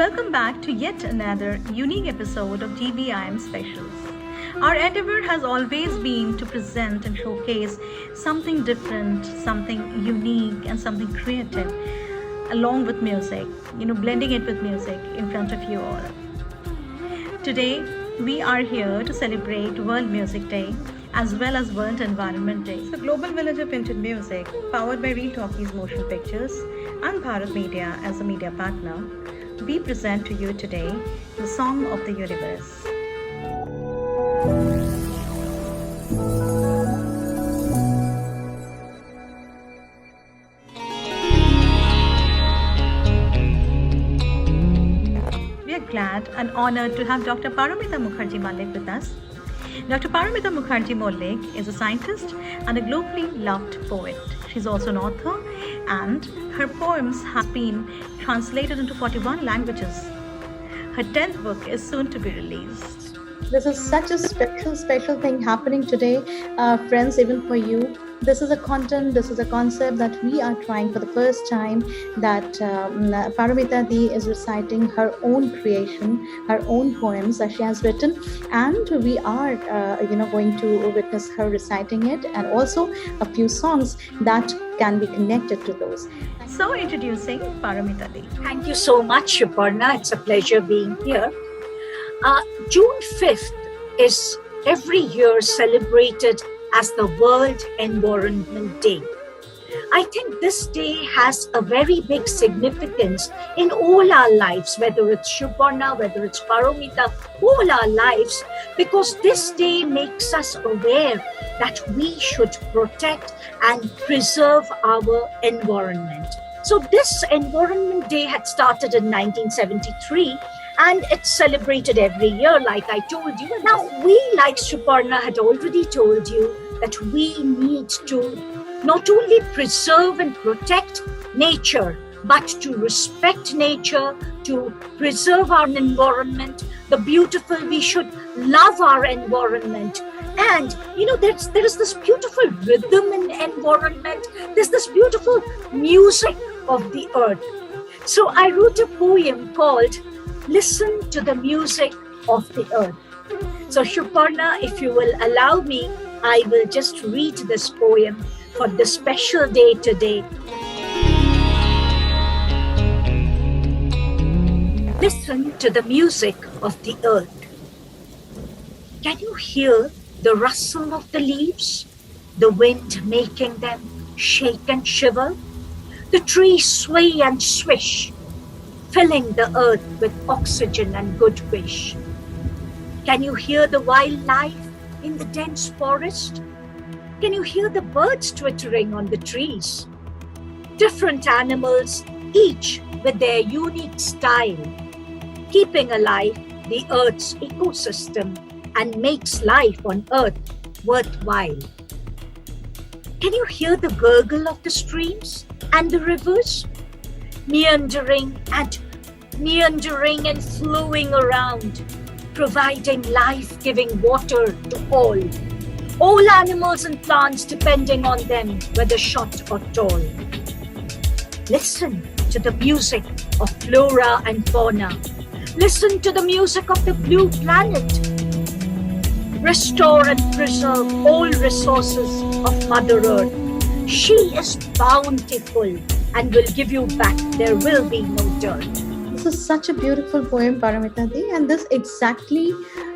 Welcome back to yet another unique episode of GVIM Specials. Our endeavor has always been to present and showcase something different, something unique, and something creative, along with music, blending it with music in front of you all. Today, we are here to celebrate World Music Day as well as World Environment Day. The Global Village of Indian Music, powered by Real Talkies Motion Pictures and Bharat Media as a media partner, we present to you today the Song of the Universe. We are glad and honored to have Dr. Paramita Mukherjee Mallik with us. Dr. Paramita Mukherjee Mallik is a scientist and a globally loved poet. She's also an author, and her poems have been translated into 41 languages. Her 10th book is soon to be released. This is such a special thing happening today, friends, even for you. This is a concept that we are trying for the first time, that Paramita Di is reciting her own creation, her own poems that she has written, and we are going to witness her reciting it, and also a few songs that can be connected to those. So introducing Paramita Di. Thank you so much, Shuparna. It's a pleasure being here. June 5th is every year celebrated as the World Environment Day. I think this day has a very big significance in all our lives, whether it's Shuparna, whether it's Paramita, all our lives, because this day makes us aware that we should protect and preserve our environment. So this Environment Day had started in 1973, and it's celebrated every year, like I told you. Now, we, like Shuparna had already told you, that we need to not only preserve and protect nature, but to respect nature, to preserve our environment, the beautiful, we should love our environment. And, there is this beautiful rhythm in the environment. There's this beautiful music of the earth. So I wrote a poem called Listen to the Music of the Earth. So Shuparna, if you will allow me, I will just read this poem for the special day today. Listen to the music of the earth. Can you hear the rustle of the leaves? The wind making them shake and shiver? The trees sway and swish, filling the earth with oxygen and good wish. Can you hear the wildlife in the dense forest? Can you hear the birds twittering on the trees? Different animals, each with their unique style, keeping alive the earth's ecosystem and makes life on earth worthwhile. Can you hear the gurgle of the streams and the rivers, meandering and flowing around, providing life-giving water to all animals and plants depending on them, whether short or tall. Listen to the music of flora and fauna. Listen to the music of the blue planet. Restore and preserve all resources of Mother Earth. She is bountiful and will give you back. There will be no dirt. This is such a beautiful poem, Paramita Di, and this exactly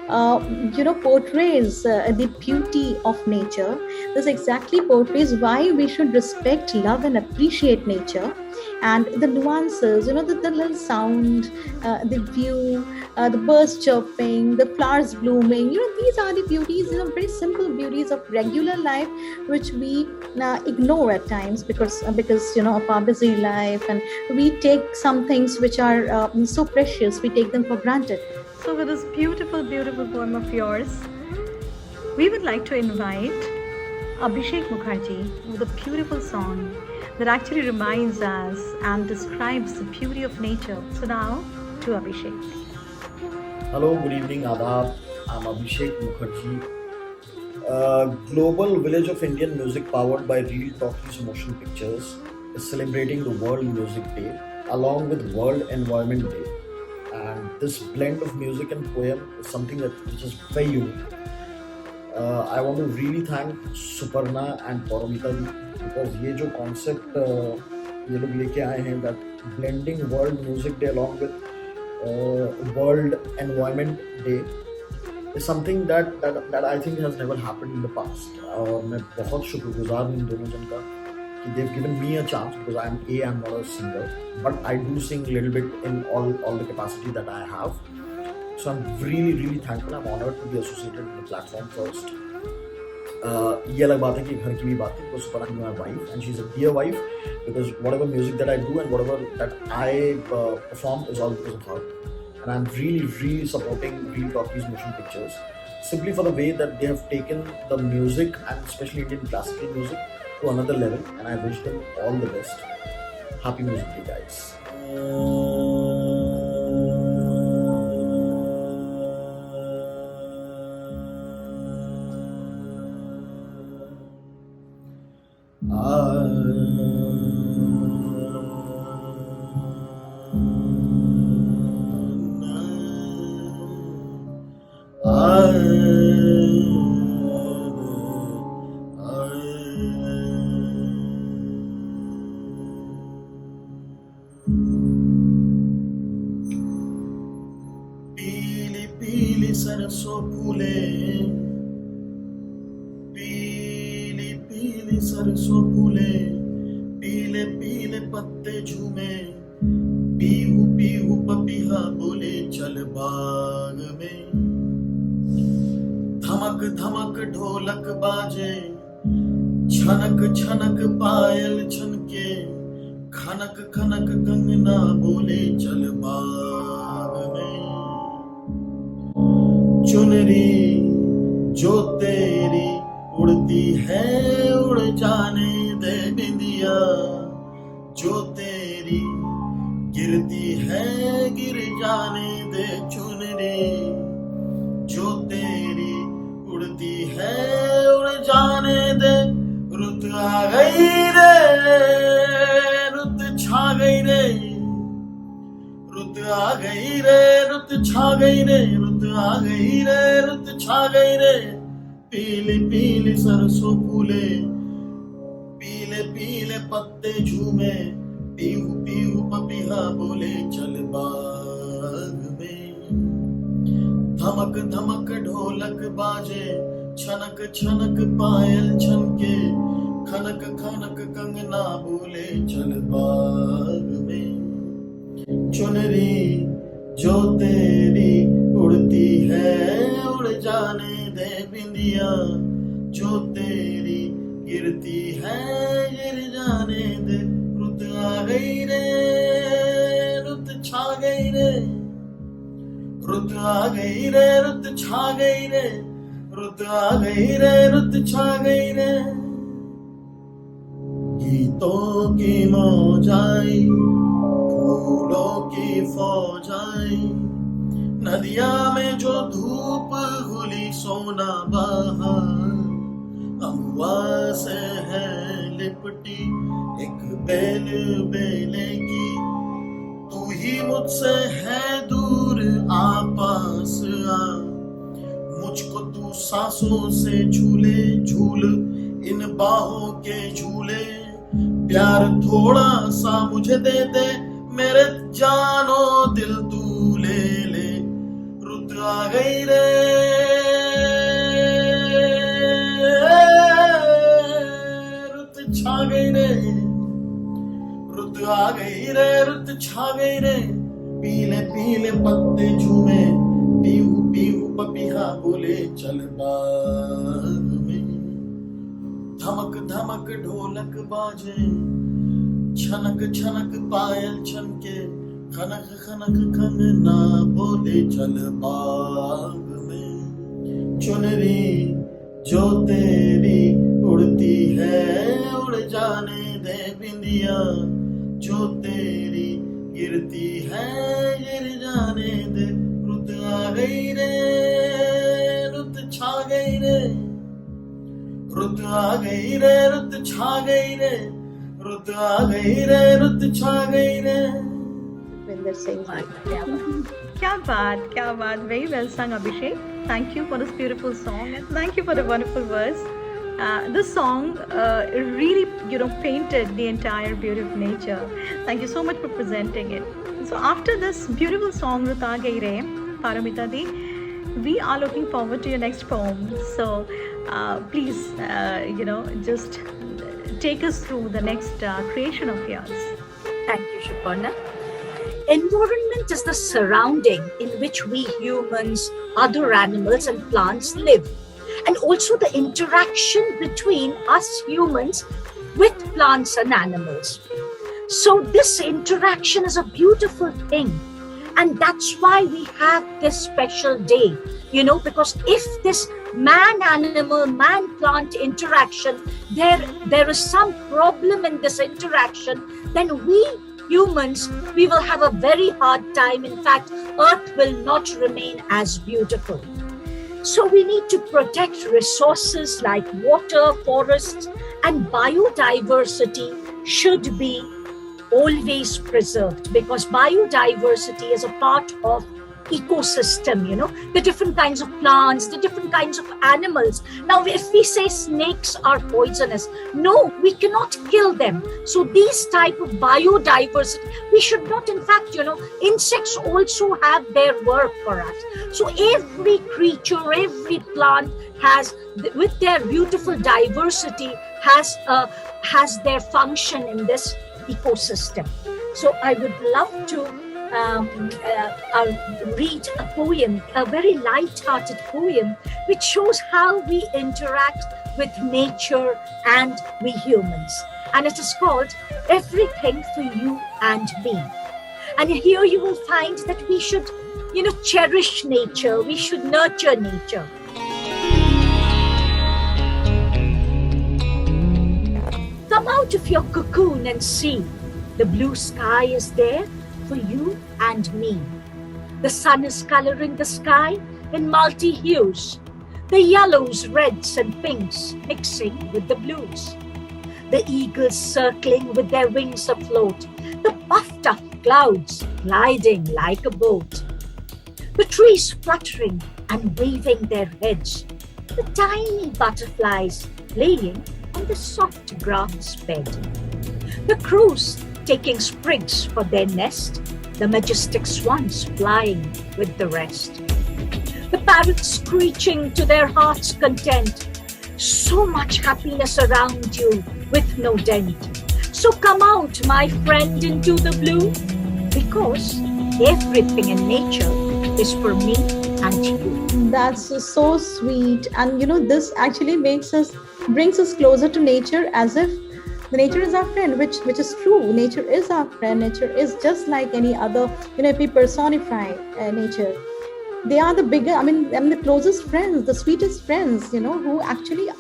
portrays the beauty of nature. This exactly portrays why we should respect, love, and appreciate nature, and the nuances, the little sound, the view, the birds chirping, the flowers blooming. These are the beauties, very simple beauties of regular life, which we ignore at times because of our busy life, and we take some things which are so precious, we take them for granted. So with this beautiful poem of yours, we would like to invite Abhishek Mukherjee with a beautiful song that actually reminds us and describes the beauty of nature. So now to Abhishek. Hello, good evening, Adab. I'm Abhishek Mukherjee. Global Village of Indian Music, powered by Real Talkies Motion Pictures, is celebrating the World Music Day along with World Environment Day. and this blend of music and poem is something which is very unique. I want to really thank Suparna and Paramita ji because ये जो concept ये लोग लेके आए हैं, that blending World Music Day along with World Environment Day is something that I think has never happened in the past. और मैं बहुत शुक्रगुजार हूँ इन दोनों जन का कि they've given me a chance because I'm not a singer, but I do sing a little bit in all the capacity that I have. So I'm really thankful. I'm honored to be associated with the platform first. ये अलग बात है कि घर की भी बात है because Suparna is my wife and she's a dear wife because whatever music that I do and whatever that I perform is all because of her. And I'm really supporting Real Talkies Motion Pictures simply for the way that they have taken the music and especially Indian classical music to another level, and I wish them all the best. Happy Music Day, guys. पीली पीली सरसों फूले, पीली पीली सरसों फूले, पीले पीले पत्ते झूमे, पीहू पीहू पपीहा बोले चल बाग में, धमक धमक ढोलक बाजे, छनक छनक पायल छनके, खनक खनक कंगना बोले चल बाग में, चुनरी जो तेरी उड़ती है उड़ जाने दे बिंदिया, जो तेरी गिरती है गिर जाने दे चुनरी, जो तेरी उड़ती है उड़ जाने दे, रुत आ गई रे रुत छा गई रे, रुत आ गई रे रुत छा गई रे, रुत आ गई रे रुत छा गई रे, पीली पीली सरसों फूले, पीले पीले पत्ते झूमे, पीहू पीहू पपीहा बोले चल बाग में, धमक धमक ढोलक बाजे, छनक छनक पायल छनके, खनक खनक कंगना बोले चल बाग में, चुनरी जो तेरी उड़ती है उड़ जाने दे बिंदिया, जो तेरी गिरती है गिर जाने दे, रुत आ गई रे रुत छा गई रे, रुत आ गई रे रुत छा गई रे, रुत आ गई रे रुत छा गई रे, गीतों की मौजाई फूलों की फौजाई, नदिया में जो धूप घुली सोना बहा, अम्बा से है लिपटी एक बेल बेलेगी, तू ही मुझसे है दूर आ पास आ, मुझको तू सांसों से झूले झूल इन बाहों के झूले, प्यार थोड़ा सा मुझे दे दे मेरे जानो दिल तू ले ले, रुत आ गई रे रुत छा गई रे, रुत आ गई रे रुत छा गई रे, पीले पीले पत्ते झूमे, पीहू पीहू पपीहा बोले चल बाग में, धमक धमक ढोलक बाजे, छनक छनक पायल छनके, खनक खनक कंगना बोले चल बाग में, चुनरी जो तेरी उड़ती है उड़ जाने दे बिंदिया, जो तेरी गिरती है गिर जाने दे, रुत आ गई रे रुत छा गई रे, रुत आ गई रे रुत छा गई रे, रुत आ गई रे रुत छा गई रे। Vinder Singh. Kya baat. Very well sung, Abhishek. Thank you for this beautiful song and thank you for the wonderful verse. This song really, painted the entire beauty of nature. Thank you so much for presenting it. So after this beautiful song, Ruta Gaire, Paramita Di, we are looking forward to your next poem. So please, just take us through the next creation of yours. Thank you, Shuparna. Environment is the surrounding in which we humans, other animals, and plants live, and also the interaction between us humans with plants and animals. So, this interaction is a beautiful thing, and that's why we have this special day, because if this man animal, man plant interaction, there is some problem in this interaction, then we humans, we will have a very hard time. In fact, Earth will not remain as beautiful. So we need to protect resources like water, forests, and biodiversity should be always preserved, because biodiversity is a part of ecosystem, the different kinds of plants, the different kinds of animals. Now, if we say snakes are poisonous, no, we cannot kill them. So these type of biodiversity, we should not, in fact, insects also have their work for us. So every creature, every plant has, with their beautiful diversity, has their function in this ecosystem. So I would love to read a poem, a very light-hearted poem, which shows how we interact with nature and we humans. And it is called Everything for You and Me. And here you will find that we should, cherish nature, we should nurture nature. Come out of your cocoon and see. The blue sky is there for you and me. The sun is coloring the sky in multi-hues. The yellows, reds and pinks mixing with the blues. The eagles circling with their wings afloat. The puffed up clouds gliding like a boat. The trees fluttering and waving their heads. The tiny butterflies playing on the soft grass bed. The crows taking sprigs for their nest, the majestic swans flying with the rest. The parrots screeching to their heart's content. So much happiness around you with no dent. So come out, my friend, into the blue, because everything in nature is for me and you. That's so sweet. And this actually brings us closer to nature, as if the nature is our friend, which is true. Nature is our friend. Nature is just like any other, if we personify nature. They are the bigger, the closest friends, the sweetest friends, who actually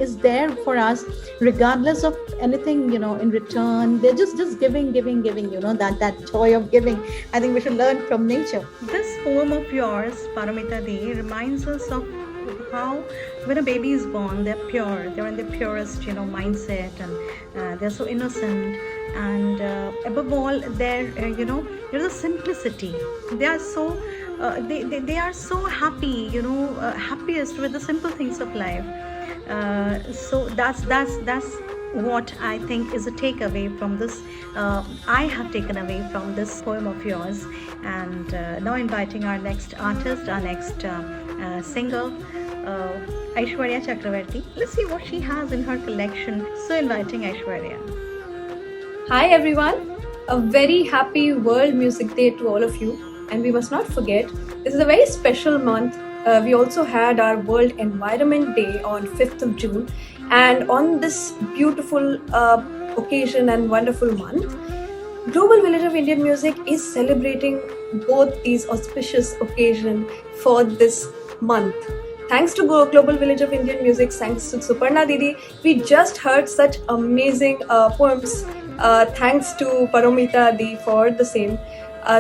is there for us regardless of anything, in return. They're just giving, that joy of giving. I think we should learn from nature. This poem of yours, Paramita Di, reminds us of how when a baby is born, they're pure, they're in their purest, mindset, and they're so innocent. And above all, there's a simplicity. They are so they are so happy, happiest with the simple things of life. So that's what I think is a takeaway from this. I have taken away from this poem of yours. And now inviting our next artist, our next singer, Aishwarya Chakravarti. Let's see what she has in her collection. So inviting Aishwarya. Hi everyone, a very happy World Music Day to all of you. And we must not forget, this is a very special month. We also had our World Environment Day on 5th of June. And on this beautiful occasion and wonderful month, Global Village of Indian Music is celebrating both these auspicious occasions for this month. Thanks to Global Village of Indian Music, thanks to Suparna Didi, we just heard such amazing poems. Thanks to Paramita Di for the same.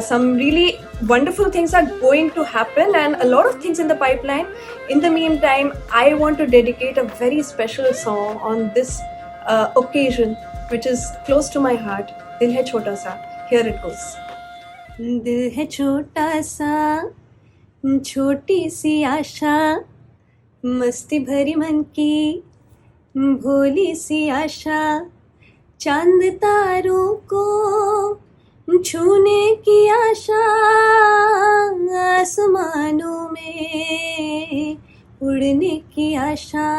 Some really wonderful things are going to happen and a lot of things in the pipeline. In the meantime, I want to dedicate a very special song on this occasion, which is close to my heart. Dil Hai Chhota Sa. Here it goes. दिल है छोटा सा, छोटी सी आशा, मस्ती भरी मन की भोली सी आशा, चांद तारों को छूने की आशा, आसमानों में उड़ने की आशा।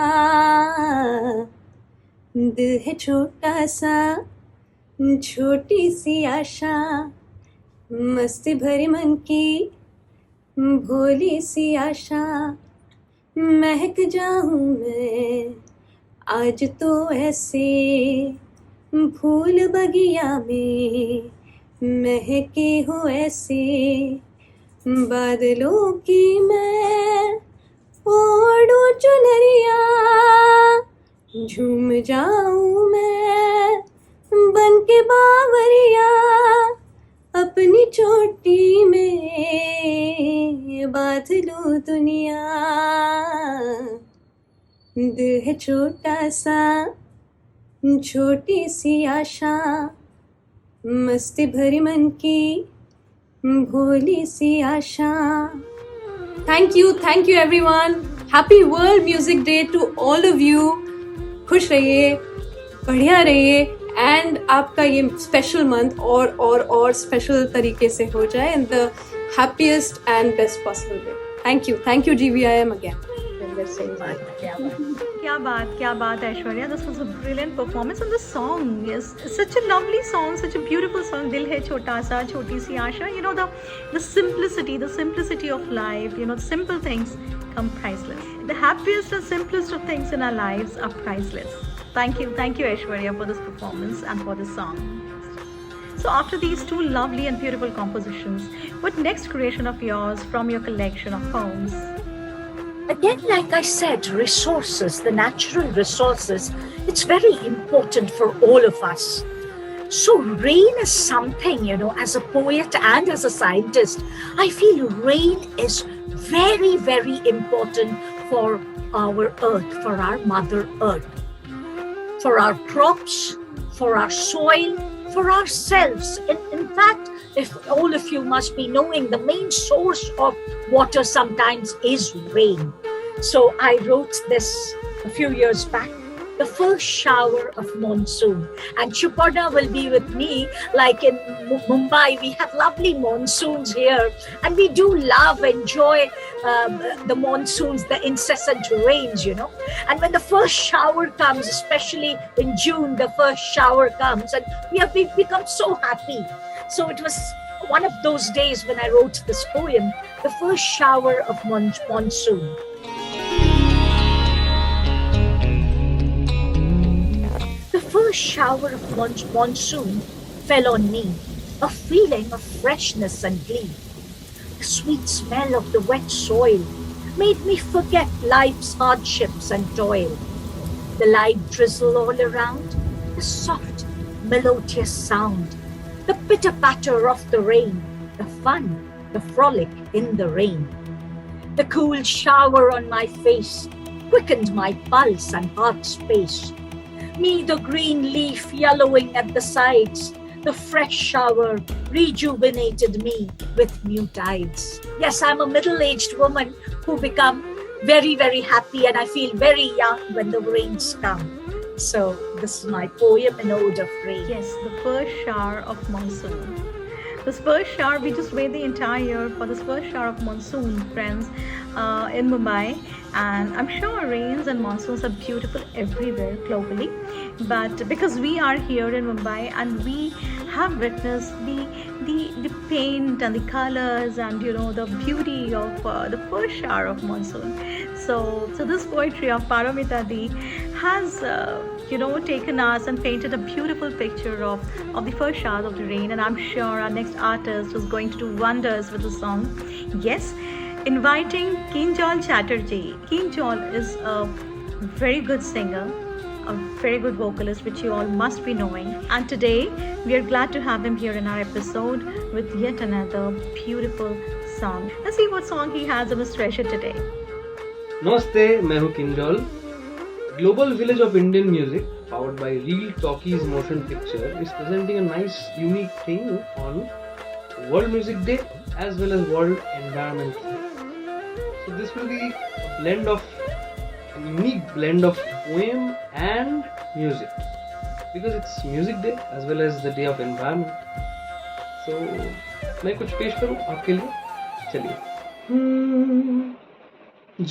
दिल है छोटा सा, छोटी सी आशा, मस्ती भरी मन की भोली सी आशा, महक जाऊं मैं आज तो ऐसे फूल बगिया में, महके हो ऐसे बादलों की मैं ओढ़ू चुनरिया, झूम जाऊं मैं बन के बावरिया, अपनी चोटी में बांध लूं दुनिया। दिल है छोटा सा, छोटी सी आशा, मस्ती भरी मन की भोली सी आशा। Thank you everyone. Happy world music day to all of you. खुश रहिए, बढ़िया रहिए, एंड आपका ये स्पेशल मंथ और स्पेशल तरीके से हो जाए in the happiest and best possible way. Thank you GVIM again. क्या बात Aishwarya, this was a brilliant performance, and the song is such a lovely song, such a beautiful song. Dil hai chota sa, choti si aasha. You know, the simplicity of life, you know, simple things come priceless. The happiest and simplest of things in our lives are priceless. Thank you Aishwarya for this performance and for this song. So after these two lovely and beautiful compositions, what next creation of yours from your collection of poems? Again, like I said, resources, the natural resources, it's very important for all of us. So rain is something, you know, as a poet and as a scientist, I feel rain is very, very important for our earth, for our mother earth, for our crops, for our soil, for ourselves. In fact, if all of you must be knowing, the main source of water sometimes is rain. So I wrote this a few years back, the first shower of monsoon. And Suparna will be with me, like in Mumbai, we have lovely monsoons here. And we do enjoy the monsoons, the incessant rains, you know. And when the first shower comes, especially in June, the first shower comes, and we've become so happy. So it was one of those days when I wrote this poem, the first shower of monsoon. The first shower of monsoon fell on me, a feeling of freshness and glee. The sweet smell of the wet soil made me forget life's hardships and toil. The light drizzle all around, the soft, melodious sound, the pitter-patter of the rain, the fun, the frolic in the rain. The cool shower on my face quickened my pulse and heart's pace. Me, the green leaf yellowing at the sides, the fresh shower rejuvenated me with new tides. Yes, I'm a middle-aged woman who become very, very happy, and I feel very young when the rains come. So this is my poem, An Ode of Rain. Yes, the first shower of monsoon. This first shower, we just wait the entire year for this first shower of monsoon, friends, in Mumbai. And I'm sure rains and monsoons are beautiful everywhere globally. But because we are here in Mumbai and we have witnessed the paint and the colors and, you know, the beauty of the first shower of monsoon. So this poetry of Paramita Di has taken us and painted a beautiful picture of the first showers of the rain, and I'm sure our next artist is going to do wonders with the song. Yes, inviting Kinjal Chatterjee. Kinjal is a very good singer, a very good vocalist, which you all must be knowing. And today, we are glad to have him here in our episode with yet another beautiful song. Let's see what song he has in his treasure today. Namaste, मैं हूँ Kinjal. Global Village of Indian Music, powered by Real Talkies Motion Picture, is presenting a nice, unique thing on World Music Day as well as World Environment Day. So this will be a unique blend of poem and music, because it's Music Day as well as the Day of Environment. So मैं कुछ पेश करूं आपके लिए, चलिए।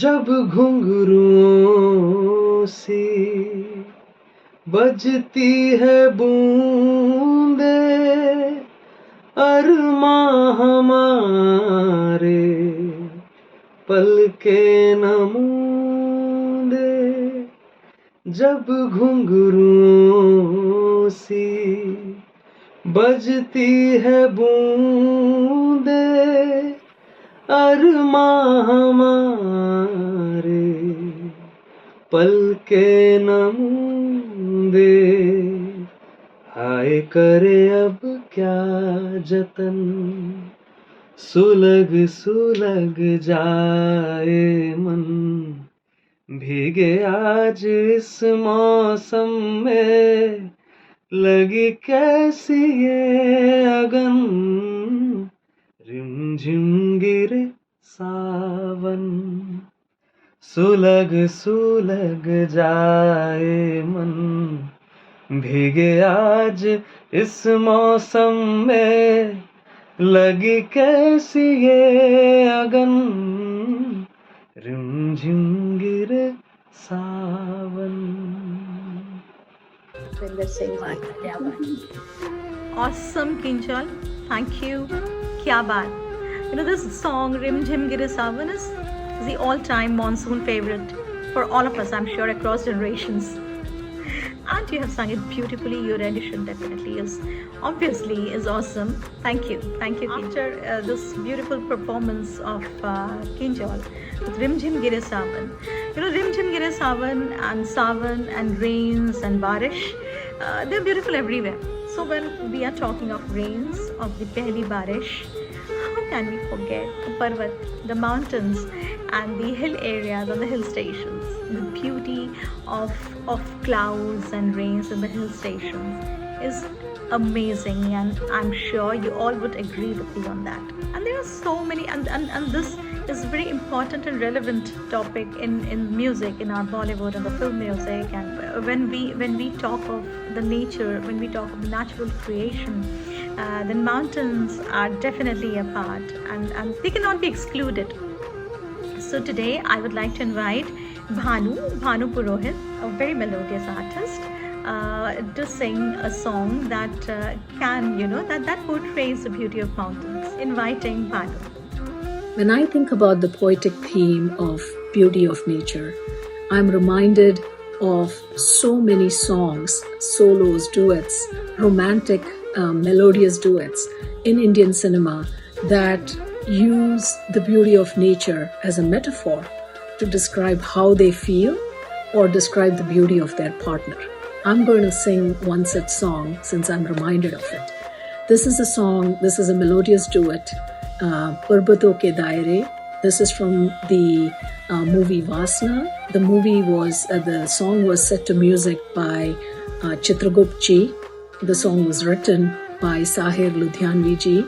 जब घुंघरुओं से बजती है बूंदे, अरमां हमारे पलके न मूंदे। जब घुंघरुओं से बजती है बूंदे, अरमां हमारे पलके न मूंदे। हाय करे अब क्या जतन, सुलग सुलग जाए मन, भीगे आज इस मौसम में, लगी कैसी ये अगन, रिमझिम गिरे सावन, सुलग सुलग जाए मन, भीगे आज इस मौसम में, लगी कैसी ये अगन, रिमझिम गिरे सावन। Awesome, Kinjal. Thank you. Kya baat. This song, Rim Jhim Gire Sawan, is the all-time monsoon favorite for all of us, I'm sure, across generations. And you have sung it beautifully. Your rendition definitely is awesome. Thank you, Kinjal. After this beautiful performance of Kinjal with Rim Jhim Gire Sawan, Rim Jhim Gire Sawan and rains and barish, they're beautiful everywhere. So when we are talking of rains, of the pehli barish, how can we forget the Parvat, the mountains and the hill areas and the hill stations? The beauty of clouds and rains in the hill stations is amazing, and I'm sure you all would agree with me on that. And there are so many, and this is a very important and relevant topic in music, in our Bollywood and the film music. And when we talk of the nature, when we talk of the natural creation, then mountains are definitely a part, and they cannot be excluded. So today I would like to invite Bhanu Purohit, a very melodious artist, to sing a song that that portrays the beauty of mountains. Inviting Bhanu. When I think about the poetic theme of beauty of nature, I'm reminded of so many songs, solos, duets, romantic, melodious duets in Indian cinema that use the beauty of nature as a metaphor to describe how they feel or describe the beauty of their partner. I'm going to sing one such song since I'm reminded of it. This is a melodious duet, Parbato Ke Daire. This is from the movie Vasna. The song was set to music by Chitragupt ji. The song was written by Sahir Ludhianvi ji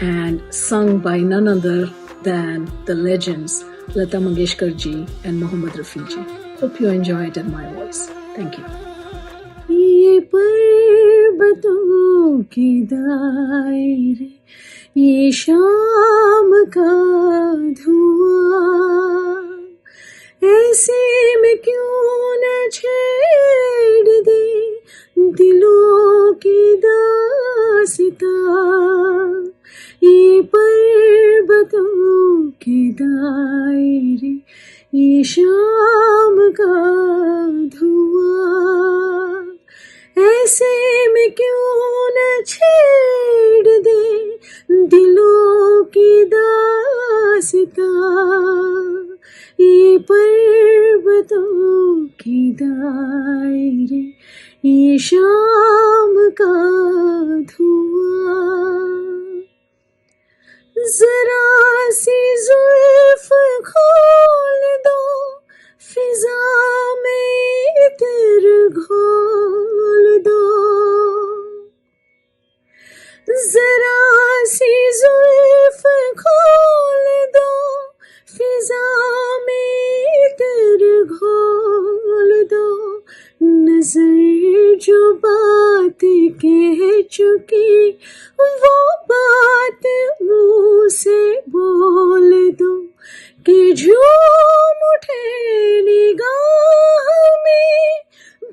and sung by none other than the legends Lata Mangeshkar ji and Mohammad Rafi ji. Hope you enjoy it in my voice. Thank you. ये पर्वतों के दायरे, ये शाम का धुआं, ऐसे में क्यों न छेड़ दे दिलों की दास्तां। ये पर्वतों के दायरे, ये शाम का धुआं, ऐसे में क्यों न छेड़ दे दिलों की दास्तां। ये पर्वतों की दायरे, ये शाम का धुआं। जरा सी जुल्फ खोल दो, फिजा में इतर घोल दो। जरा सी जुल्फ खोल दो, फिजा में इतर घोल दो, नजर जो बात कह चुकी वो बात मुंह से बोल दो, कि झूम उठे निगाह में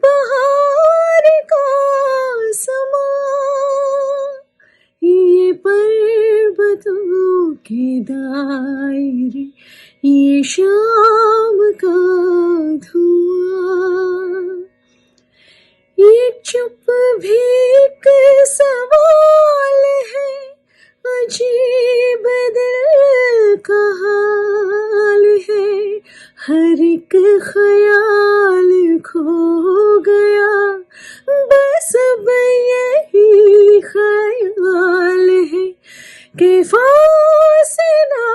बहार का समा, ये पर्वतों के दायरे, ये शाम का धुआं, ये चुप भी एक सवाल है, अजीब दिल का हाल है, हर एक ख्याल खो गया, बस अब यही ख्याल है, कि फासला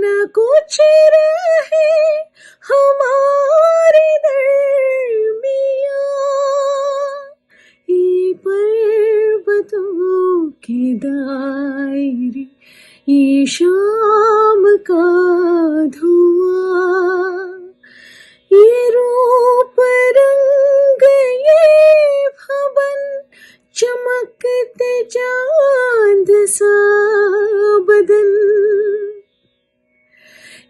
न कुछ रहे हमारे दरमियां, ये पर्वतों के दायरे, ये शाम का धुआं, ये रूप रंग ये भवन, चमकते चांद सा बदन,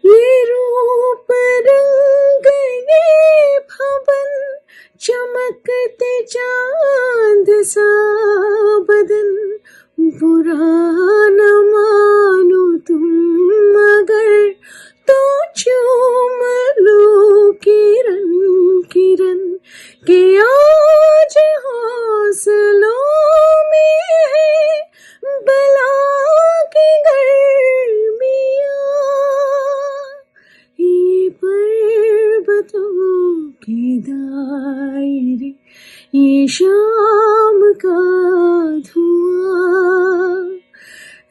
ये रूप रंग ये भवन, चमकते चांद सा बदन, बुरा न मानो तुम मगर तो चूम लो किरण किरण, कि आज हौसलों में है बला की गर्मियाँ, ये पर्वतों के दायरे, ये शाम का धुआं,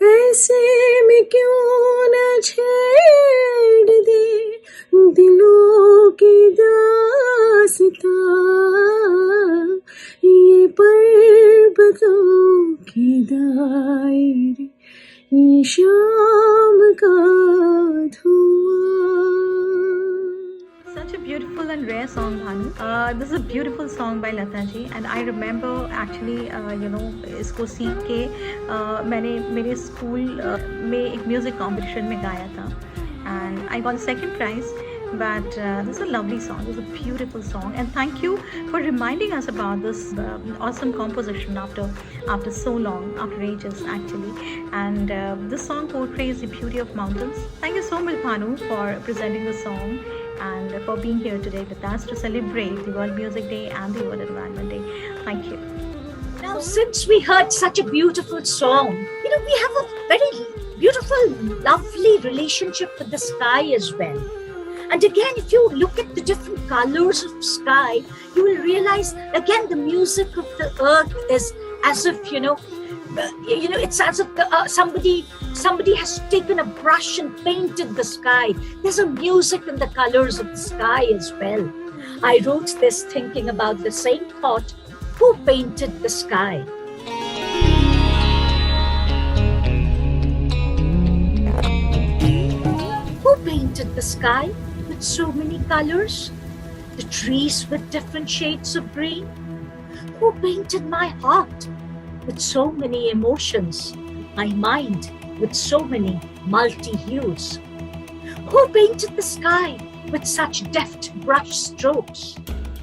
ऐसे में क्यों न छेड़ दे दिलों की दास्तां, ये पर्वतों के दायरे, ये शाम का धुआं. Such a beautiful and rare song, Bhanu. This is a beautiful song by Lata ji, and I remember actually, इसको सीख के मैंने मेरे स्कूल में एक म्यूज़िक कंपटीशन में गाया था, and I got a second prize. But this is a lovely song. This is a beautiful song, and thank you for reminding us about this awesome composition after so long, after ages actually. And this song portrays the beauty of mountains. Thank you so much, Bhanu, for presenting the song and for being here today with us to celebrate the World Music Day and the World Environment Day. Thank you. Now, since we heard such a beautiful song, we have a very beautiful, lovely relationship with the sky as well. And again, if you look at the different colors of sky, you will realize again the music of the earth is as if it's as if somebody has taken a brush and painted the sky. There's a music in the colors of the sky as well. I wrote this thinking about the same thought. Who painted the sky? Who painted the sky with so many colors? The trees with different shades of green? Who painted my heart with so many emotions? My mind with so many multi-hues? Who painted the sky with such deft brush strokes?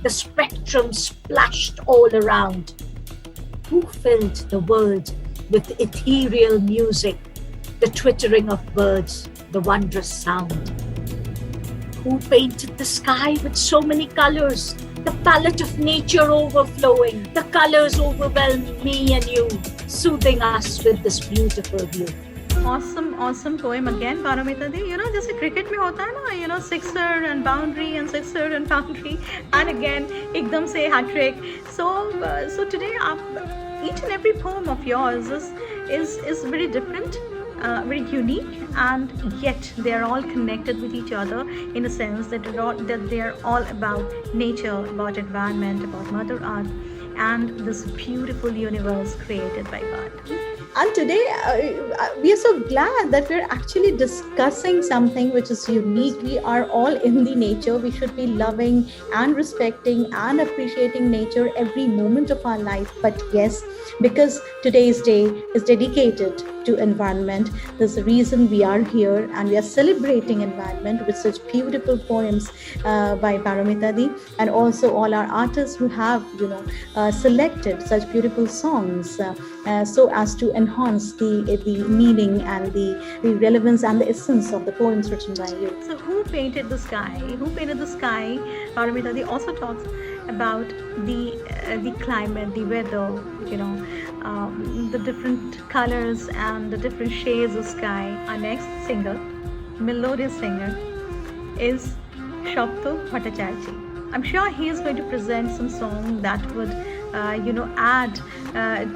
The spectrum splashed all around. Who filled the world with ethereal music, the twittering of birds, the wondrous sound? Who painted the sky with so many colors, the palette of nature overflowing, the colors overwhelming me and you, soothing us with this beautiful view? Awesome poem again, Paramita Di. जैसे cricket में होता है ना, sixer and boundary and sixer and boundary, and again एकदम से hat trick. So today each and every poem of yours is very different, very unique, and yet they are all connected with each other in a sense that they are all about nature, about environment, about Mother Earth, and this beautiful universe created by God. And today, we are so glad that we're actually discussing something which is unique. We are all in the nature. We should be loving and respecting and appreciating nature every moment of our life. But yes, because today's day is dedicated to environment, there's a reason we are here and we are celebrating environment with such beautiful poems by Paramita Di, and also all our artists who have, selected such beautiful songs so as to enhance the meaning and the relevance and the essence of the poems written by you. So who painted the sky? Who painted the sky? Paramita Di also talks about the climate, the weather, the different colors and the different shades of sky. Our next singer, melodious singer, is Shapto Bhattacharya. I'm sure he is going to present some song that would, add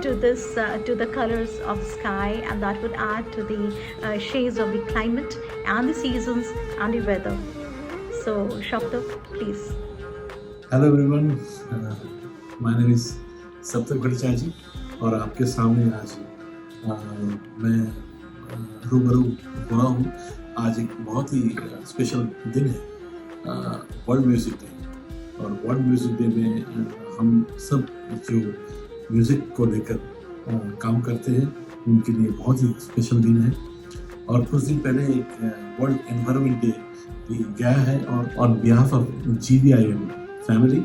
to this to the colors of sky, and that would add to the shades of the climate and the seasons and the weather. So, Shapto, please. Hello everyone, my name is सप्तक भट्टाचार्य जी और आपके सामने आज मैं रूबरू हुआ हूँ। आज एक बहुत ही स्पेशल दिन है, वर्ल्ड म्यूज़िक डे। और वर्ल्ड म्यूज़िक डे में हम सब जो म्यूज़िक को लेकर काम करते हैं उनके लिए बहुत ही स्पेशल दिन है। और कुछ दिन पहले एक वर्ल्ड एनवायरनमेंट डे गया है, और on behalf of GVIM family,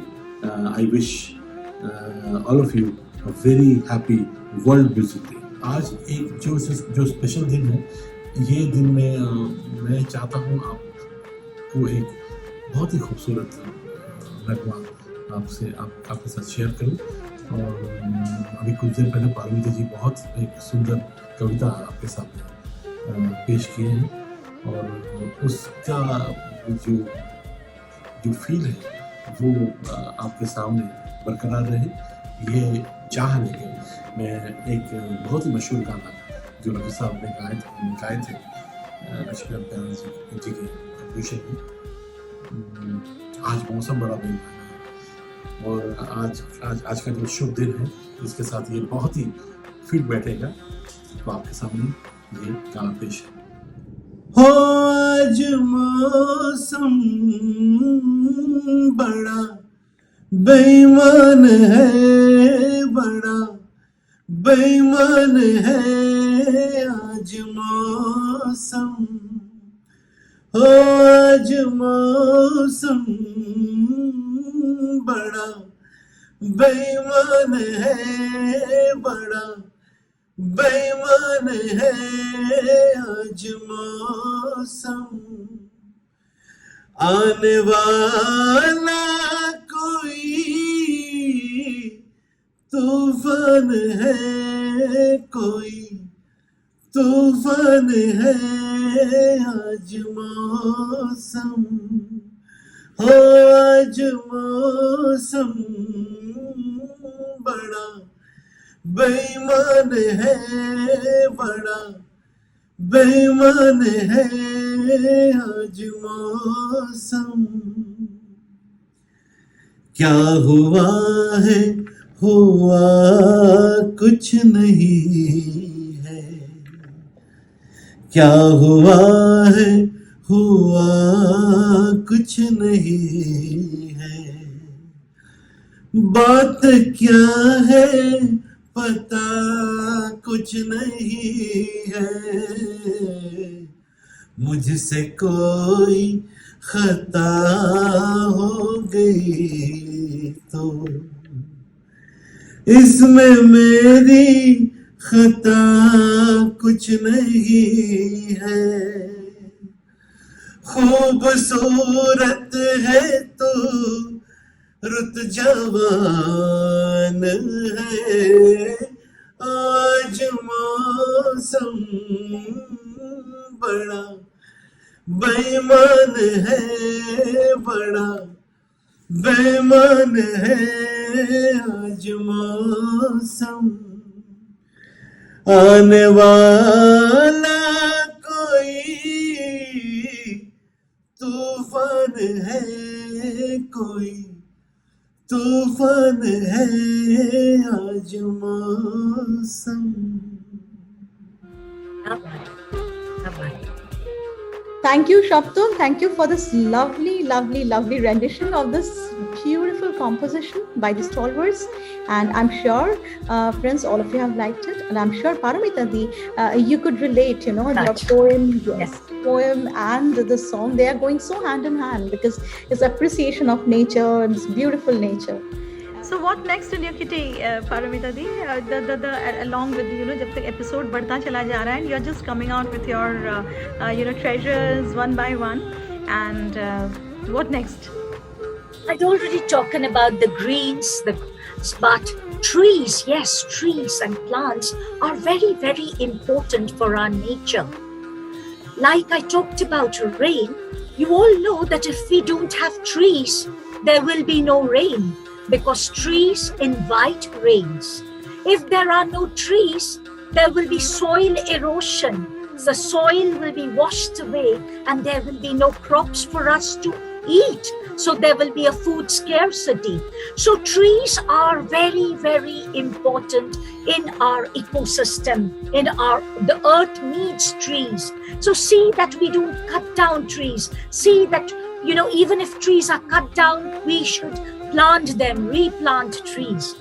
I wish all of you a very happy World Music Day. आज एक जो स्पेशल दिन है, ये दिन में मैं चाहता हूँ आपको एक बहुत ही खूबसूरत नगमा आपके साथ शेयर करूँ। और अभी कुछ दिन पहले पार्वती जी बहुत एक सुंदर कविता आपके सामने पेश किए हैं, और उसका जो फील है वो आपके सामने बरकरार रहे, ये चाह लेकर मैं एक बहुत ही मशहूर गाना जो रफी साहब ने गाए थे लक्ष्मीकांत जी के कंपोजिशन में। आज मौसम बड़ा बेहतर है और आज का जो शुभ दिन है, इसके साथ ये बहुत ही फिट बैठेगा, तो आपके सामने ये गाना पेश है। हो आज मौसम बड़ा बेईमान है, बड़ा बेईमान है आज मौसम। हो आज मौसम बड़ा बेईमान है, बड़ा बेईमान है आज मौसम। आने वाला कोई तूफान है, कोई तूफान है आज मौसम। हो आज मौसम बड़ा बेईमान है, बड़ा बेईमान है आज मौसम। क्या हुआ है, हुआ कुछ नहीं है। क्या हुआ है, हुआ कुछ नहीं है। बात क्या है पता कुछ नहीं है। मुझसे कोई खता हो गई तो इसमें मेरी खता कुछ नहीं है। खूबसूरत है तो रुत जवान है आज मौसम बड़ा बेईमान है, बड़ा बेईमान है आज मौसम। आने वाला कोई तूफान है, कोई तूफान है आज मौसम। Bye-bye. Thank you, Shaptul. Thank you for this lovely, lovely, lovely rendition of this beautiful composition by the stalwarts. And I'm sure, friends, all of you have liked it. And I'm sure, Paramita, you could relate, your Much. poem, Yes. poem and the song, they are going so hand in hand because it's appreciation of nature and this beautiful nature. So what next in your kitty, Paramita di? Along with जब तक episode बढ़ता चला जा रहा है, and you're just coming out with your treasures one by one, and what next? I'd already talked about the greens, but trees, yes, trees and plants are very, very important for our nature. Like I talked about rain, you all know that if we don't have trees, there will be no rain because trees invite rains. If there are no trees, there will be soil erosion. The soil will be washed away and there will be no crops for us to eat. So there will be a food scarcity. So trees are very, very important in our ecosystem. The earth needs trees. So see that we don't cut down trees. See that, even if trees are cut down, we should plant them, replant trees.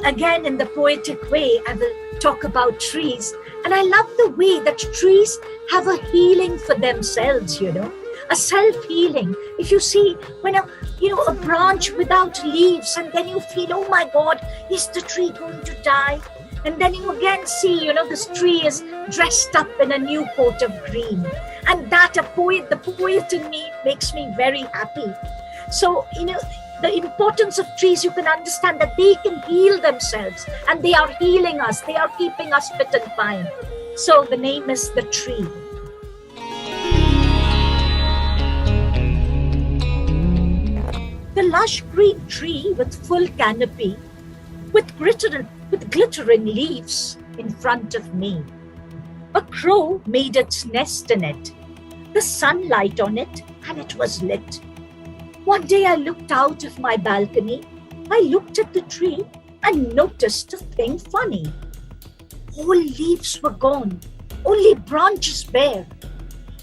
Again, in the poetic way, I will talk about trees. And I love the way that trees have a healing for themselves, a self-healing. If you see when a branch without leaves, and then you feel, oh my God, is the tree going to die? And then you again see, this tree is dressed up in a new coat of green. And the poet in me makes me very happy. So, the importance of trees, you can understand that they can heal themselves and they are healing us. They are keeping us fit and fine. So the name is the tree. The lush green tree with full canopy, with glittering leaves in front of me. A crow made its nest in it, the sunlight on it, and it was lit. One day I looked out of my balcony. I looked at the tree and noticed a thing funny. All leaves were gone, only branches bare.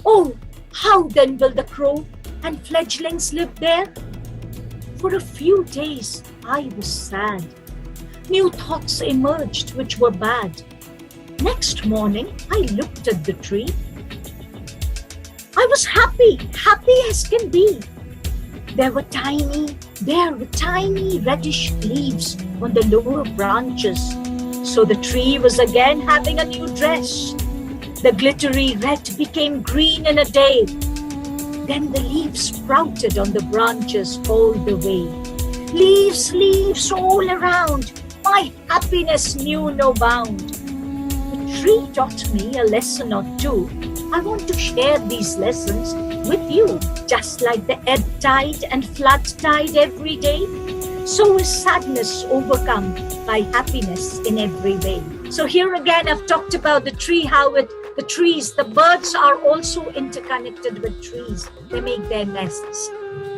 Oh, how then will the crow and fledglings live there? For a few days I was sad. New thoughts emerged which were bad. Next morning I looked at the tree. I was happy as can be. There were tiny reddish leaves on the lower branches. So the tree was again having a new dress. The glittery red became green in a day. Then the leaves sprouted on the branches all the way. Leaves all around. My happiness knew no bound. The tree taught me a lesson or two. I want to share these lessons with you. Just like the ebb tide and flood tide every day, so is sadness overcome by happiness in every way. So here again, I've talked about the tree, the birds are also interconnected with trees. They make their nests.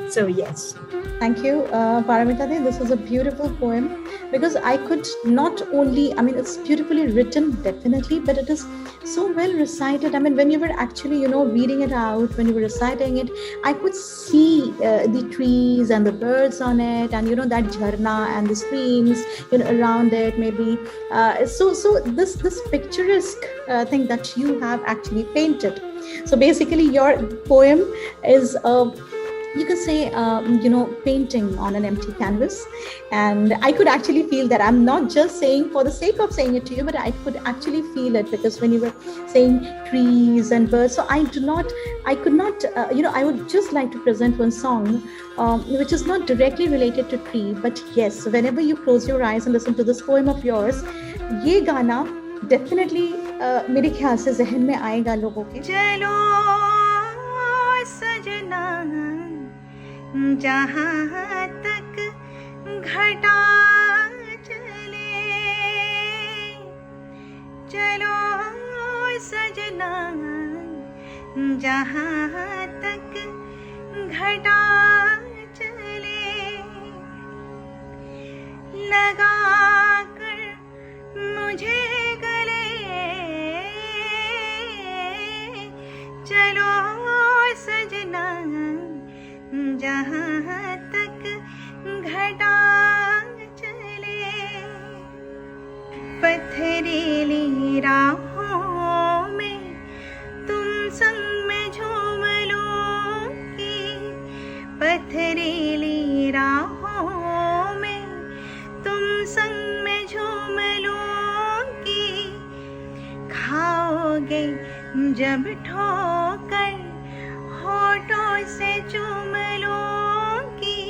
So yes. Thank you, Paramita. This is a beautiful poem because I could not only, it's beautifully written, definitely, but it is so well recited. When you were actually, reading it out, when you were reciting it, I could see the trees and the birds on it, and that jharna and the streams, around it, maybe. So this picturesque thing that you have actually painted. So basically, your poem is you can say, painting on an empty canvas. And I could actually feel that I'm not just saying for the sake of saying it to you, but I could actually feel it because when you were saying trees and birds, so I would just like to present one song, which is not directly related to tree, but yes, whenever you close your eyes and listen to this poem of yours, ye gana definitely मेरे ख्याल से जहन में आएगा लोगों के. चलो सजना जहाँ तक घटा चले, चलो सजना जहाँ तक घटा चले, लगा कर मुझे गले चलो सजना जहाँ तक घटा चले, पथरीली राहों में तुम संग में झूम लूंगी, पथरीली राहों में तुम संग में झूम लूंगी, खाओगे जब ठोकर होठों से चूम लूंगी,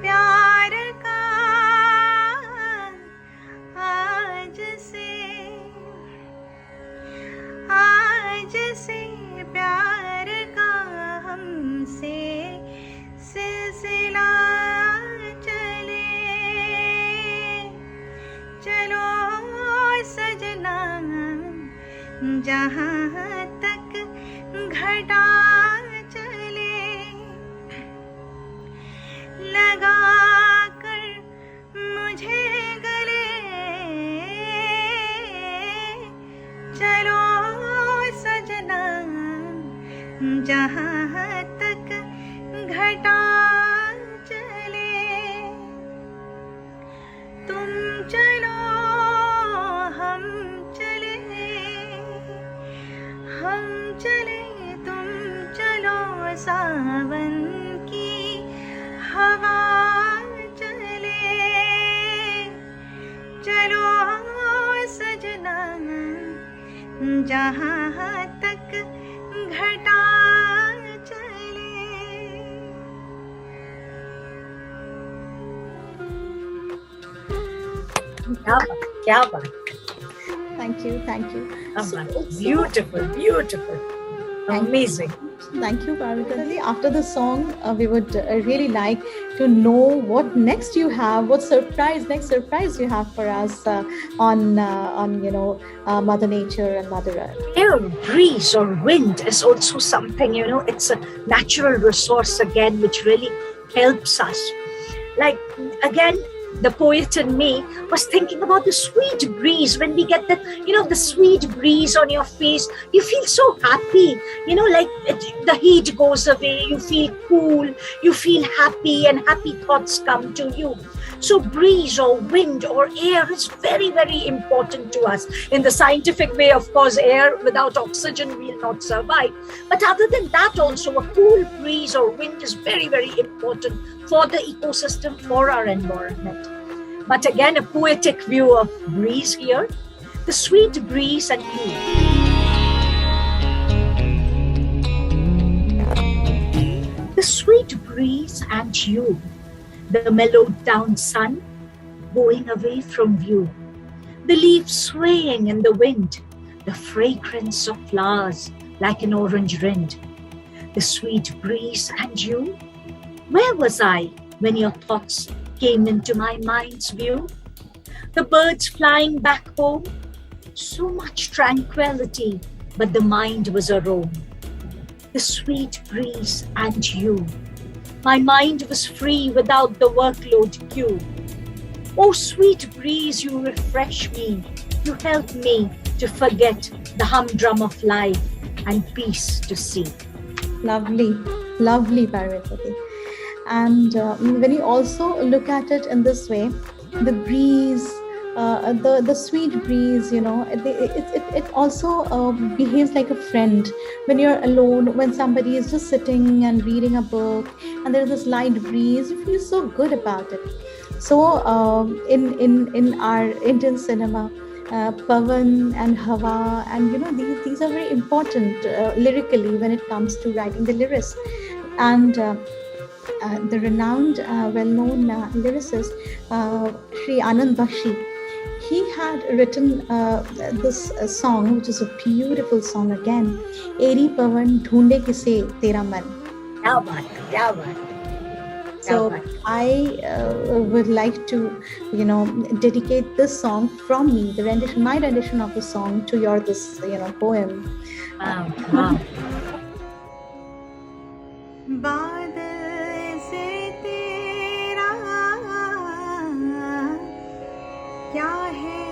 प्यार का आज से प्यार का हमसे सिलसिला चले, चलो सजना जहाँ तक घटा चले, लगा कर मुझे गले, चलो सजना जहाँ तक घटा चले, तुम चलो हम चले, हम चले तुम चलो, सावन की हवा चले, चलो सजना जहाँ तक घटा चले। क्या बात, Thank you, thank you. beautiful, beautiful, amazing. Thank you, Parvati. After the song, we would really like to know what next you have, what next surprise you have for us on Mother Nature and Mother Earth. Air, breeze, or wind is also something, it's a natural resource again, which really helps us. Like, again, the poet in me was thinking about the sweet breeze. When we get that, the sweet breeze on your face, you feel so happy, the heat goes away, you feel cool, you feel happy, and happy thoughts come to you. So breeze or wind or air is very, very important to us. In the scientific way, of course, air without oxygen will not survive. But other than that also, a cool breeze or wind is very, very important for the ecosystem, for our environment. But again, a poetic view of breeze here. The sweet breeze and you. The sweet breeze and you. The mellowed down sun going away from view, the leaves swaying in the wind, the fragrance of flowers like an orange rind, the sweet breeze and you. Where was I when your thoughts came into my mind's view? The birds flying back home, so much tranquility, but the mind was a roam. The sweet breeze and you. My mind was free without the workload queue. Oh, sweet breeze, you refresh me. You help me to forget the humdrum of life and peace to see. Lovely, lovely, Parvati. And when you also look at it in this way, the breeze, the sweet breeze, it also behaves like a friend. When you're alone, when somebody is just sitting and reading a book, and there's this light breeze, you feel so good about it. So in our Indian cinema, Pavan and Hava, and these are very important lyrically when it comes to writing the lyrics. And the renowned, well-known lyricist Sri Anand Bakshi, he had written this song, which is a beautiful song again. Eri Pavan Dhoonde Kise Tera Man. Kya baat, kya baat. So I would like to, dedicate this song from me, my rendition of the song, to your this, poem. Wow, wow. बादल से तेरा क्या है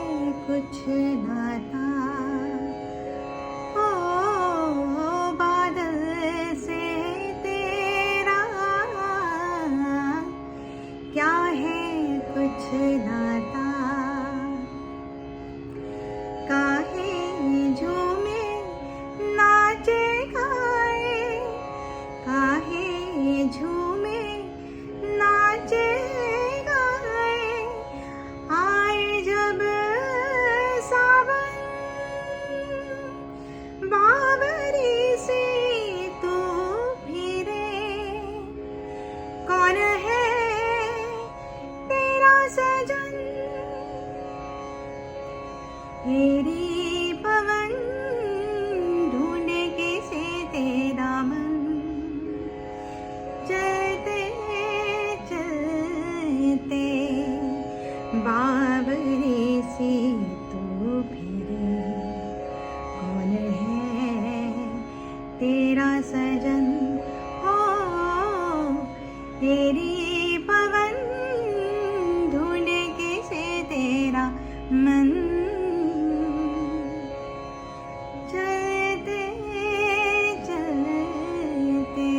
कुछ नाता, ओ सजन हो तेरी पवन ढूंढे किसे तेरा मन चलते चलते.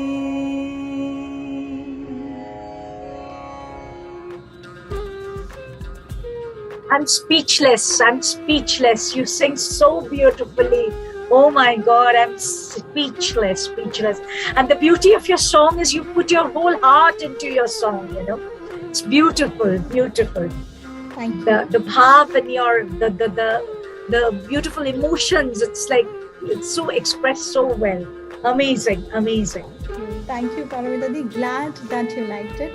I'm speechless. I'm speechless. You sing so beautifully. Oh my God, I'm speechless, speechless. And the beauty of your song is you put your whole heart into your song, you know. It's beautiful, beautiful. Thank you. The bhav and your the beautiful emotions, it's like it's so expressed so well. Amazing, amazing. Thank you, Paramita. Glad that you liked it.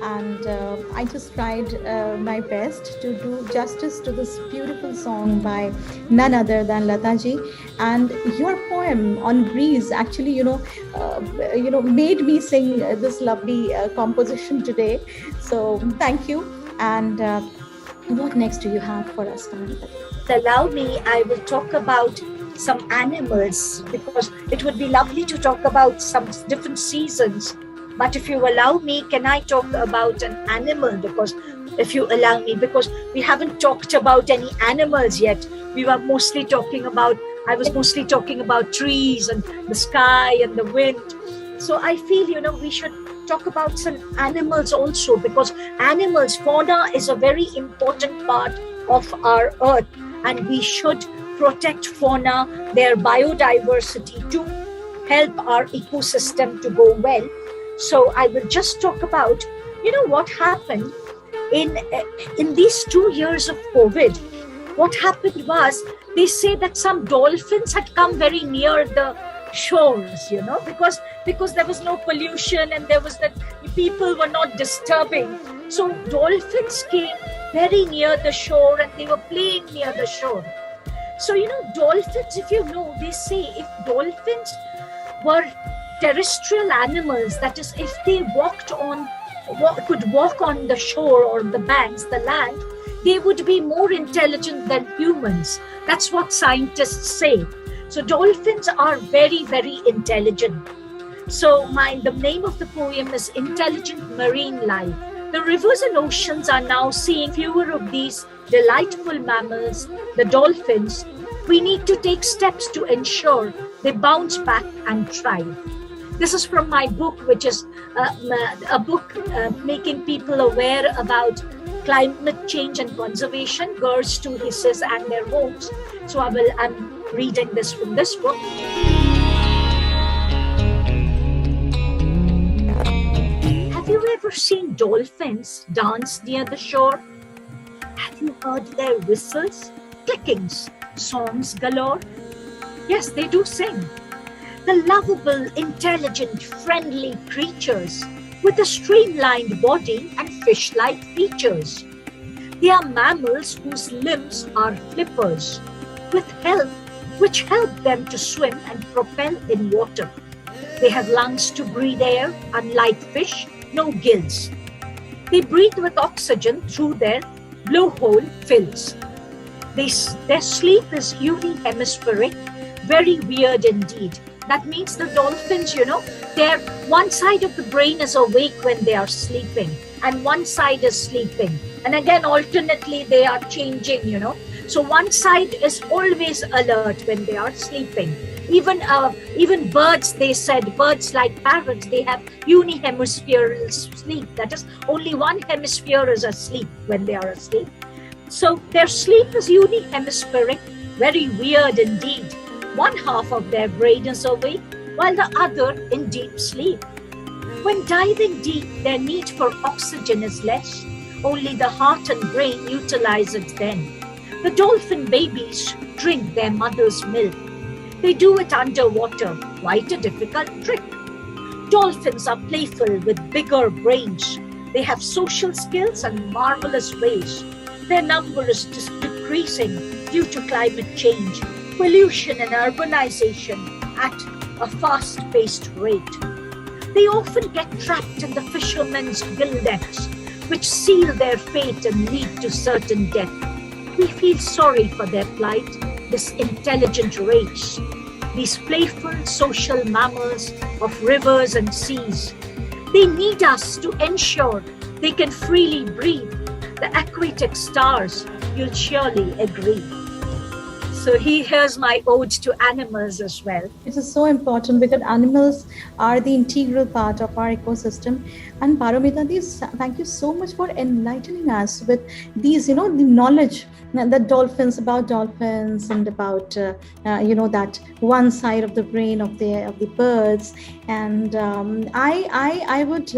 And I just tried my best to do justice to this beautiful song by none other than Lataji. And your poem on breeze actually, made me sing this lovely composition today. So thank you. And what next do you have for us, Paramita? Allow me, I will talk about some animals because it would be lovely to talk about some different seasons. But if you allow me, can I talk about an animal? Because if you allow me, because we haven't talked about any animals yet. I was mostly talking about trees and the sky and the wind. So I feel, we should talk about some animals also, because animals, fauna is a very important part of our earth, and we should protect fauna, their biodiversity, to help our ecosystem to go well. So I will just talk about, what happened in these 2 years of COVID. What happened was, they say that some dolphins had come very near the shores, because there was no pollution and there was that people were not disturbing. So dolphins came very near the shore and they were playing near the shore. So, dolphins, if you know, they say if dolphins were terrestrial animals, that is, if they could walk on the shore or the banks, the land, they would be more intelligent than humans. That's what scientists say. So dolphins are very, very intelligent. So the name of the poem is Intelligent Marine Life. The rivers and oceans are now seeing fewer of these delightful mammals, the dolphins. We need to take steps to ensure they bounce back and thrive. This is from my book, which is a book making people aware about climate change and conservation, Girls to Hisses and Their Homes. So I'm reading this from this book. Have you ever seen dolphins dance near the shore? Have you heard their whistles, clickings, songs galore? Yes, they do sing. The lovable, intelligent, friendly creatures with a streamlined body and fish-like features. They are mammals whose limbs are flippers, which help them to swim and propel in water. They have lungs to breathe air, unlike fish, no gills. They breathe with oxygen through their blowhole fills. Their sleep is unihemispheric, very weird indeed. That means the dolphins, their one side of the brain is awake when they are sleeping and one side is sleeping. And again, alternately, they are changing, So one side is always alert when they are sleeping. Even birds, they said, birds like parrots, they have unihemispherical sleep. That is, only one hemisphere is asleep when they are asleep. So their sleep is unihemispheric, very weird indeed. One half of their brain is awake, while the other in deep sleep. When diving deep, their need for oxygen is less. Only the heart and brain utilize it then. The dolphin babies drink their mother's milk. They do it underwater, quite a difficult trick. Dolphins are playful with bigger brains. They have social skills and marvelous ways. Their number is decreasing due to climate change, pollution and urbanization at a fast-paced rate. They often get trapped in the fishermen's gill nets, which seal their fate and lead to certain death. We feel sorry for their plight, this intelligent race. these playful social mammals of rivers and seas. They need us to ensure they can freely breathe. The aquatic stars, you'll surely agree. So here's my ode to animals as well. It is so important because animals are the integral part of our ecosystem. And Paromita, thank you so much for enlightening us with these, the knowledge that about dolphins and about, that one side of the brain of the birds. And I would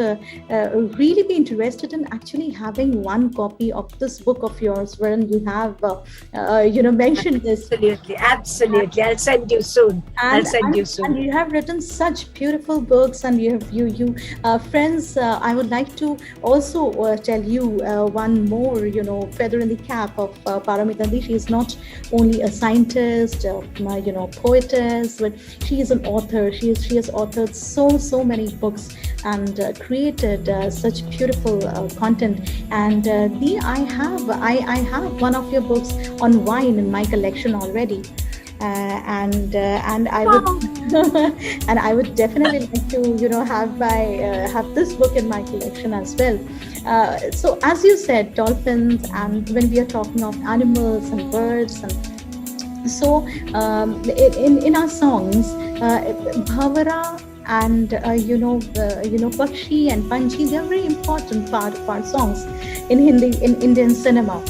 really be interested in actually having one copy of this book of yours, wherein you have, mentioned this. Absolutely. I'll send you soon. And you have written such beautiful books, and you friends. I would like to also tell you one more, feather in the cap of Paramita. She is not only a scientist, poetess, but she is an author. She has authored so many books and created such beautiful content. And I have one of your books on wine in my collection already. And I would and I would definitely like to have this book in my collection as well. So as you said, dolphins, and when we are talking of animals and birds, and so in our songs, Bhavara and Pakshi and Panchi, they are very important part of our songs in Indian cinema.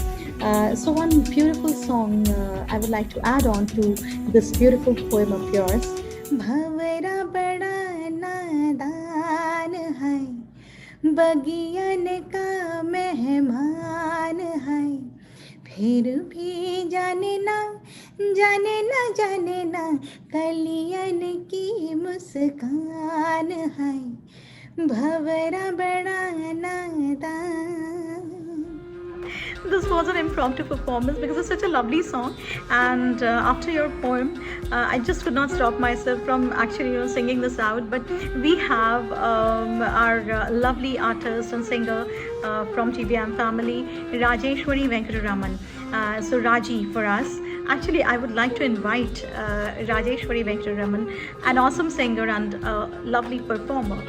So one beautiful song I would like to add on to this beautiful poem of yours. Bhavara bada nadan hai, bagiyan ka mehman hai, फिर भी जाने ना कलियन की मुस्कान है, भंवरा बड़ा नादान. This was an impromptu performance because it's such a lovely song, and after your poem, I just could not stop myself from actually singing this out. But we have our lovely artist and singer from GVIM family, Rajeshwari Venkataraman. So Raji for us. Actually, I would like to invite Rajeshwari Venkataraman, an awesome singer and a lovely performer.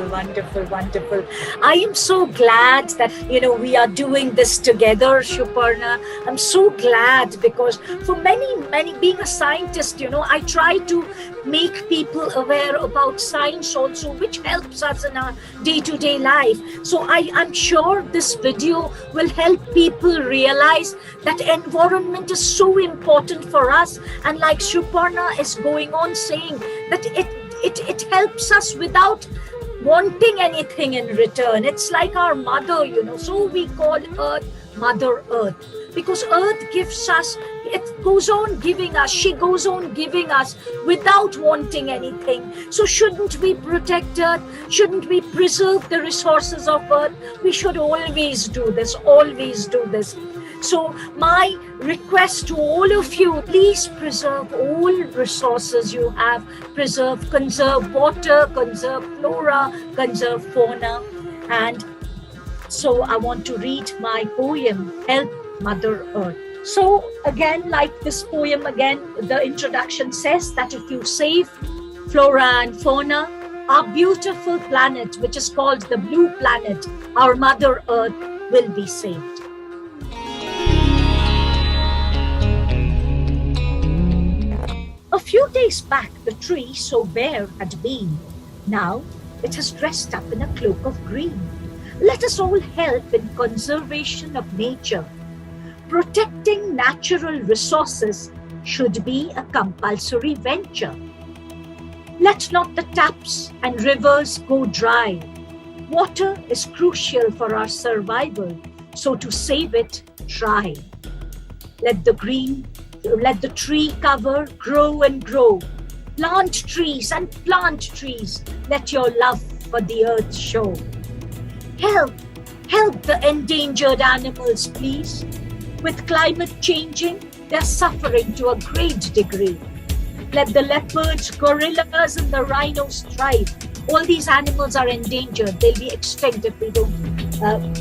wonderful, wonderful. I am so glad that we are doing this together, Shuparna. I'm so glad because for many, being a scientist, I try to make people aware about science also, which helps us in our day-to-day life. So I'm sure this video will help people realize that environment is so important for us. And like Shuparna is going on saying that it helps us without wanting anything in return. It's like our mother, so we call Earth Mother Earth, because Earth gives us, she goes on giving us without wanting anything. So shouldn't we protect Earth? Shouldn't we preserve the resources of Earth? We should always do this, always do this. So my request to all of you, please preserve all resources you have. Conserve water, conserve flora, conserve fauna. And so I want to read my poem, Help Mother Earth. So again, like this poem again, the introduction says that if you save flora and fauna, our beautiful planet, which is called the Blue Planet, our Mother Earth, will be saved. A few days back, the tree so bare had been. Now it has dressed up in a cloak of green. Let us all help in conservation of nature. Protecting natural resources should be a compulsory venture. Let not the taps and rivers go dry. Water is crucial for our survival, so to save it, try. Let the tree cover grow and grow. Plant trees and plant trees. Let your love for the earth show. Help the endangered animals, please. With climate changing, they're suffering to a great degree. Let the leopards, gorillas, and the rhinos thrive. All these animals are endangered. They'll be extinct if we don't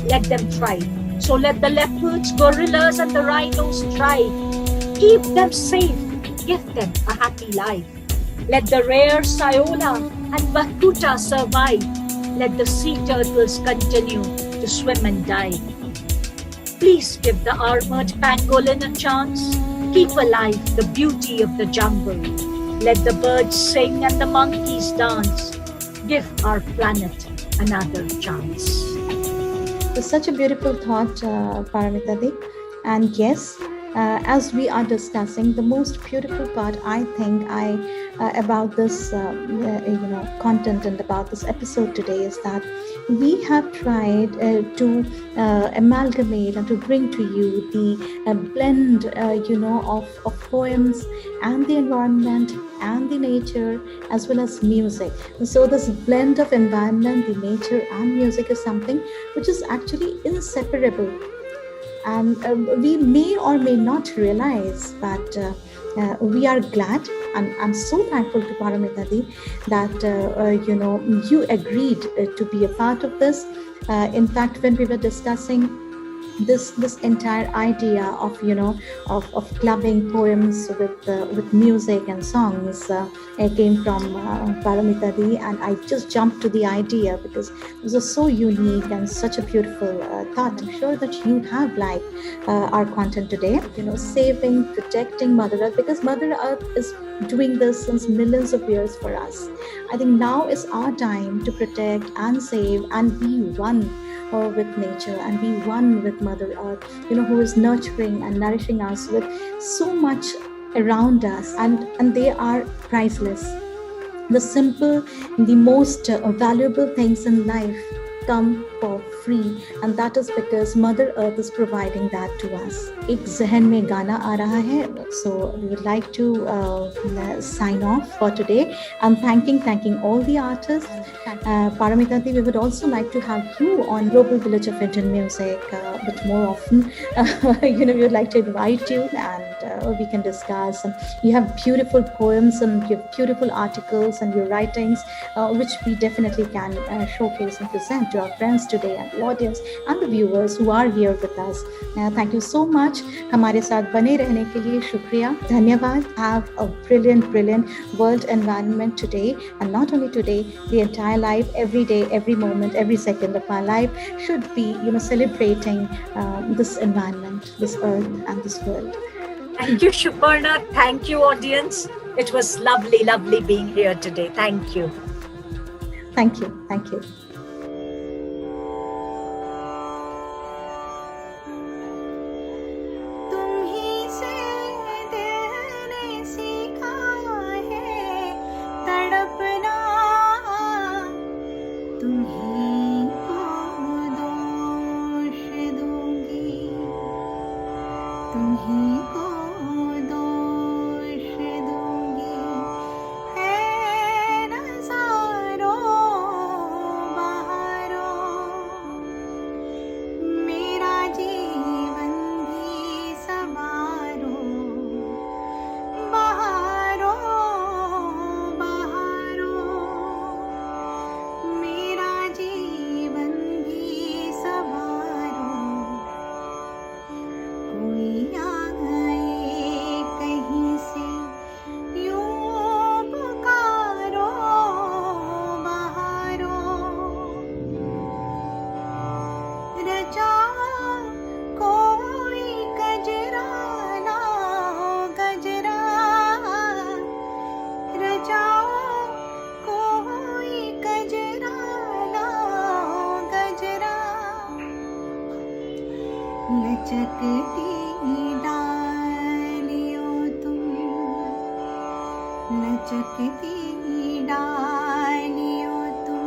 let them thrive. So let the leopards, gorillas, and the rhinos thrive. Keep them safe. Give them a happy life. Let the rare sayola and bakuta survive. Let the sea turtles continue to swim and dive. Please give the armored pangolin a chance. Keep alive the beauty of the jungle. Let the birds sing and the monkeys dance. Give our planet another chance. It's such a beautiful thought, Paramitadi. And yes, as we are discussing, the most beautiful part, I think, about this, content and about this episode today is that we have tried to amalgamate and to bring to you the blend, of poems and the environment and the nature as well as music. So this blend of environment, the nature and music is something which is actually inseparable. And we may or may not realize that we are glad, and I'm so thankful to Paramitadi that you agreed to be a part of this. In fact, when we were discussing this entire idea of clubbing poems with music and songs came from Paramitadi, and I just jumped to the idea because this was so unique and such a beautiful thought. I'm sure that you have liked our content today. Saving, protecting Mother Earth, because Mother Earth is doing this since millions of years for us. I think now is our time to protect and save and be one with nature and be one with Mother Earth, who is nurturing and nourishing us with so much around us, and they are priceless. The simple, the most valuable things in life come for free, and that is because Mother Earth is providing that to us. एक जहन में गाना आ रहा है, so we would like to sign off for today. I'm thanking all the artists. Paramitadi, we would also like to have you on Global Village of Indian Music a bit more often. We would like to invite you, and we can discuss. And you have beautiful poems and you have beautiful articles and your writings, which we definitely can showcase and present to our friends today. And the audience and the viewers who are here with us. Thank you so much. हमारे साथ बने रहने के लिए शुक्रिया, धन्यवाद. Have a brilliant world environment today, and not only today, the entire life, every day, every moment, every second of our life should be, celebrating this environment, this earth, and this world. Thank you, Shuparna. Thank you, audience. It was lovely being here today. Thank you. Thank you. Thank you. तुम्हीं से दिल ने सीखा है तड़पना, तुम्हीं को दोष दूंगी, तुम्हीं को दोष दूंगी. है नज़ारों बहारों, मेरा जीवन भी संवारो, बहारों बहारों, मेरा जीवन भी संवारो. कोई आए कहीं से यूं पुकारो, बहारों रचाओ कोई गजरा ना गजरा, रचाओ कोई गजरा ना गजरा. लचकती डालियों तुम, लचकती डालियों तुम,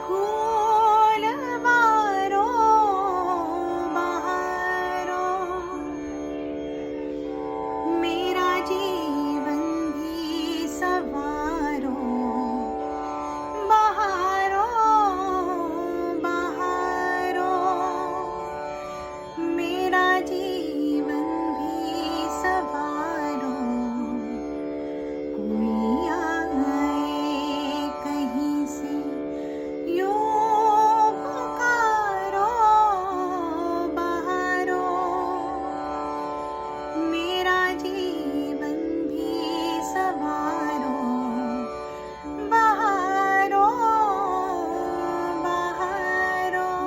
फूल मारो बहारों, मेरा जीवन भी संवारो, बहारों बहारों, मेरा जीवन भी संवारो. कोई आए कहीं से यूं पुकारो, बहारों मेरा जीवन भी संवारो, बहारों बहारों.